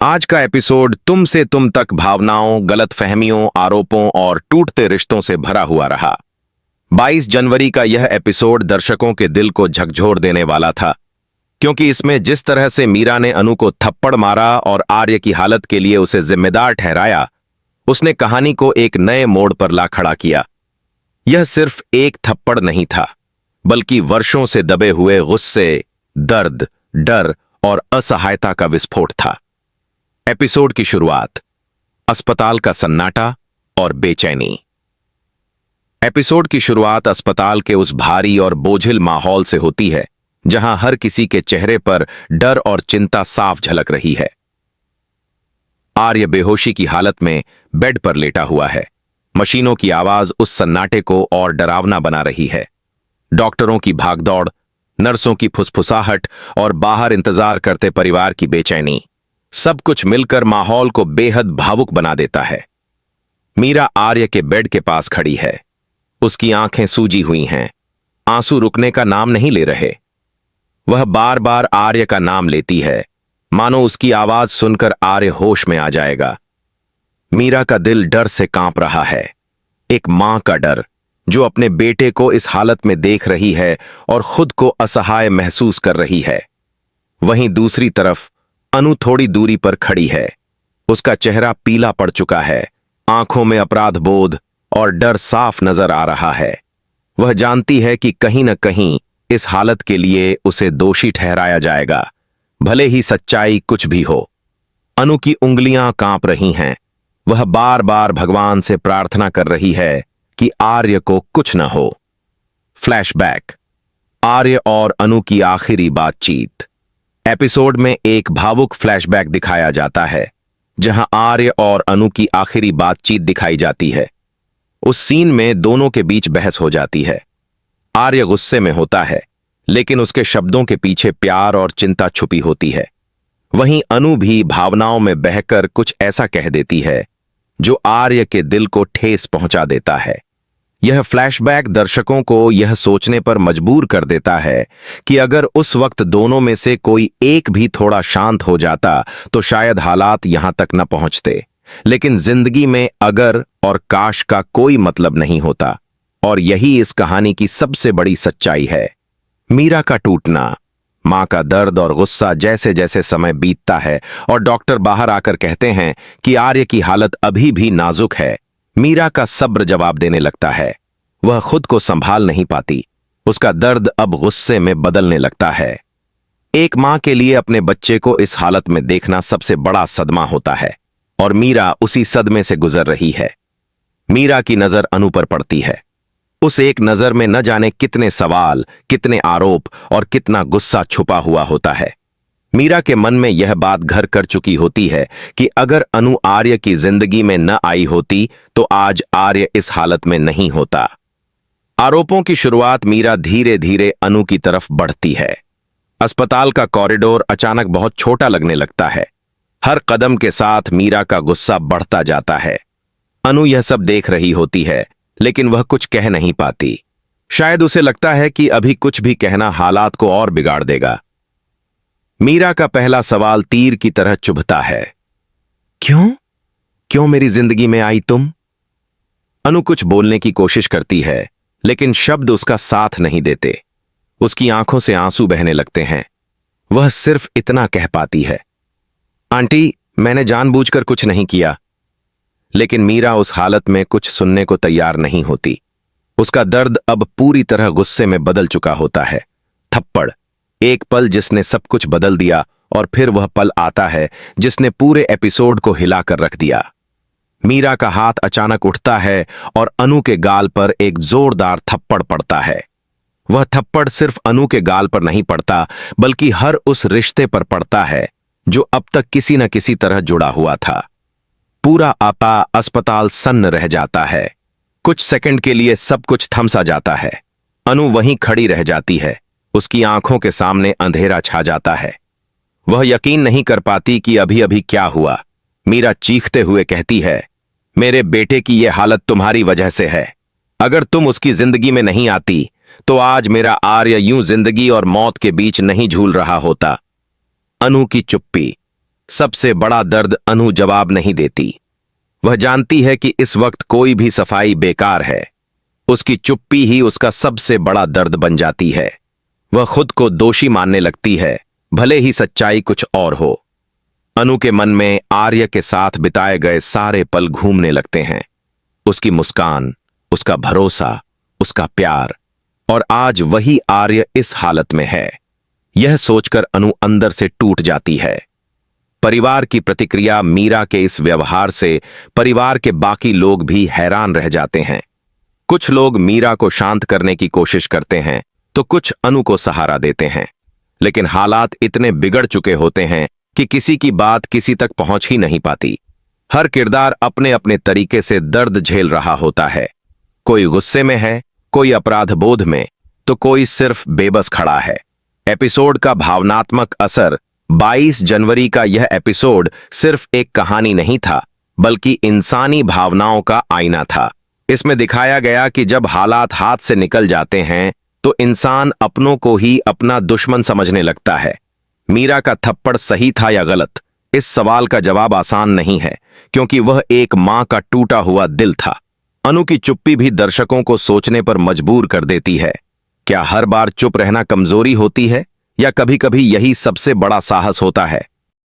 आज का एपिसोड तुम से तुम तक भावनाओं, गलतफहमियों, आरोपों और टूटते रिश्तों से भरा हुआ रहा। 22 जनवरी का यह एपिसोड दर्शकों के दिल को झकझोर देने वाला था, क्योंकि इसमें जिस तरह से मीरा ने अनु को थप्पड़ मारा और आर्य की हालत के लिए उसे जिम्मेदार ठहराया, उसने कहानी को एक नए मोड़ पर ला खड़ा किया। यह सिर्फ एक थप्पड़ नहीं था, बल्कि वर्षों से दबे हुए गुस्से, दर्द, डर और असहायता का विस्फोट था। एपिसोड की शुरुआत अस्पताल का सन्नाटा और बेचैनी। एपिसोड की शुरुआत अस्पताल के उस भारी और बोझिल माहौल से होती है, जहां हर किसी के चेहरे पर डर और चिंता साफ झलक रही है। आर्य बेहोशी की हालत में बेड पर लेटा हुआ है। मशीनों की आवाज उस सन्नाटे को और डरावना बना रही है। डॉक्टरों की भागदौड़, नर्सों की फुसफुसाहट और बाहर इंतजार करते परिवार की बेचैनी, सब कुछ मिलकर माहौल को बेहद भावुक बना देता है। मीरा आर्य के बेड के पास खड़ी है। उसकी आंखें सूजी हुई हैं, आंसू रुकने का नाम नहीं ले रहे। वह बार बार आर्य का नाम लेती है, मानो उसकी आवाज सुनकर आर्य होश में आ जाएगा। मीरा का दिल डर से कांप रहा है, एक मां का डर जो अपने बेटे को इस हालत में देख रही है और खुद को असहाय महसूस कर रही है। वहीं दूसरी तरफ अनु थोड़ी दूरी पर खड़ी है। उसका चेहरा पीला पड़ चुका है, आंखों में अपराध बोध और डर साफ नजर आ रहा है। वह जानती है कि कहीं न कहीं इस हालत के लिए उसे दोषी ठहराया जाएगा, भले ही सच्चाई कुछ भी हो। अनु की उंगलियां कांप रही हैं। वह बार बार भगवान से प्रार्थना कर रही है कि आर्य को कुछ न हो। फ्लैशबैक, आर्य और अनु की आखिरी बातचीत। एपिसोड में एक भावुक फ्लैशबैक दिखाया जाता है, जहां आर्य और अनु की आखिरी बातचीत दिखाई जाती है। उस सीन में दोनों के बीच बहस हो जाती है। आर्य गुस्से में होता है, लेकिन उसके शब्दों के पीछे प्यार और चिंता छुपी होती है। वहीं अनु भी भावनाओं में बहकर कुछ ऐसा कह देती है जो आर्य के दिल को ठेस पहुंचा देता है। यह फ्लैशबैक दर्शकों को यह सोचने पर मजबूर कर देता है कि अगर उस वक्त दोनों में से कोई एक भी थोड़ा शांत हो जाता तो शायद हालात यहां तक न पहुंचते। लेकिन जिंदगी में अगर और काश का कोई मतलब नहीं होता, और यही इस कहानी की सबसे बड़ी सच्चाई है। मीरा का टूटना, मां का दर्द और गुस्सा जैसे जैसे समय बीतता है और डॉक्टर बाहर आकर कहते हैं कि आर्य की हालत अभी भी नाजुक है, मीरा का सब्र जवाब देने लगता है। वह खुद को संभाल नहीं पाती। उसका दर्द अब गुस्से में बदलने लगता है। एक मां के लिए अपने बच्चे को इस हालत में देखना सबसे बड़ा सदमा होता है, और मीरा उसी सदमे से गुजर रही है। मीरा की नजर अनु पर पड़ती है। उस एक नजर में न जाने कितने सवाल, कितने आरोप और कितना गुस्सा छुपा हुआ होता है। मीरा के मन में यह बात घर कर चुकी होती है कि अगर अनु आर्य की जिंदगी में न आई होती तो आज आर्य इस हालत में नहीं होता। आरोपों की शुरुआत मीरा धीरे धीरे अनु की तरफ बढ़ती है। अस्पताल का कॉरिडोर अचानक बहुत छोटा लगने लगता है। हर कदम के साथ मीरा का गुस्सा बढ़ता जाता है। अनु यह सब देख रही होती है, लेकिन वह कुछ कह नहीं पाती। शायद उसे लगता है कि अभी कुछ भी कहना हालात को और बिगाड़ देगा। मीरा का पहला सवाल तीर की तरह चुभता है। क्यों मेरी जिंदगी में आई तुम? अनु कुछ बोलने की कोशिश करती है, लेकिन शब्द उसका साथ नहीं देते। उसकी आंखों से आंसू बहने लगते हैं। वह सिर्फ इतना कह पाती है, आंटी, मैंने जानबूझकर कुछ नहीं किया। लेकिन मीरा उस हालत में कुछ सुनने को तैयार नहीं होती। उसका दर्द अब पूरी तरह गुस्से में बदल चुका होता है। थप्पड़, एक पल जिसने सब कुछ बदल दिया, और फिर वह पल आता है जिसने पूरे एपिसोड को हिलाकर रख दिया। मीरा का हाथ अचानक उठता है और अनु के गाल पर एक जोरदार थप्पड़ पड़ता है। वह थप्पड़ सिर्फ अनु के गाल पर नहीं पड़ता, बल्कि हर उस रिश्ते पर पड़ता है जो अब तक किसी न किसी तरह जुड़ा हुआ था। पूरा अस्पताल सन्न रह जाता है। कुछ सेकंड के लिए सब कुछ थम सा जाता है। अनु वहीं खड़ी रह जाती है। उसकी आंखों के सामने अंधेरा छा जाता है। वह यकीन नहीं कर पाती कि अभी अभी क्या हुआ। मीरा चीखते हुए कहती है, मेरे बेटे की यह हालत तुम्हारी वजह से है। अगर तुम उसकी जिंदगी में नहीं आती तो आज मेरा आर्य यूं जिंदगी और मौत के बीच नहीं झूल रहा होता। अनु की चुप्पी, सबसे बड़ा दर्द अनु जवाब नहीं देती। वह जानती है कि इस वक्त कोई भी सफाई बेकार है। उसकी चुप्पी ही उसका सबसे बड़ा दर्द बन जाती है। वह खुद को दोषी मानने लगती है, भले ही सच्चाई कुछ और हो। अनु के मन में आर्य के साथ बिताए गए सारे पल घूमने लगते हैं। उसकी मुस्कान, उसका भरोसा, उसका प्यार, और आज वही आर्य इस हालत में है। यह सोचकर अनु अंदर से टूट जाती है। परिवार की प्रतिक्रिया मीरा के इस व्यवहार से परिवार के बाकी लोग भी हैरान रह जाते हैं। कुछ लोग मीरा को शांत करने की कोशिश करते हैं तो कुछ अनु को सहारा देते हैं, लेकिन हालात इतने बिगड़ चुके होते हैं कि किसी की बात किसी तक पहुंच ही नहीं पाती। हर किरदार अपने अपने तरीके से दर्द झेल रहा होता है। कोई गुस्से में है, कोई अपराध बोध में, तो कोई सिर्फ बेबस खड़ा है। एपिसोड का भावनात्मक असर 22 जनवरी का यह एपिसोड सिर्फ एक कहानी नहीं था, बल्कि इंसानी भावनाओं का आईना था। इसमें दिखाया गया कि जब हालात हाथ से निकल जाते हैं तो इंसान अपनों को ही अपना दुश्मन समझने लगता है। मीरा का थप्पड़ सही था या गलत, इस सवाल का जवाब आसान नहीं है, क्योंकि वह एक मां का टूटा हुआ दिल था। अनु की चुप्पी भी दर्शकों को सोचने पर मजबूर कर देती है। क्या हर बार चुप रहना कमजोरी होती है, या कभी कभी यही सबसे बड़ा साहस होता है?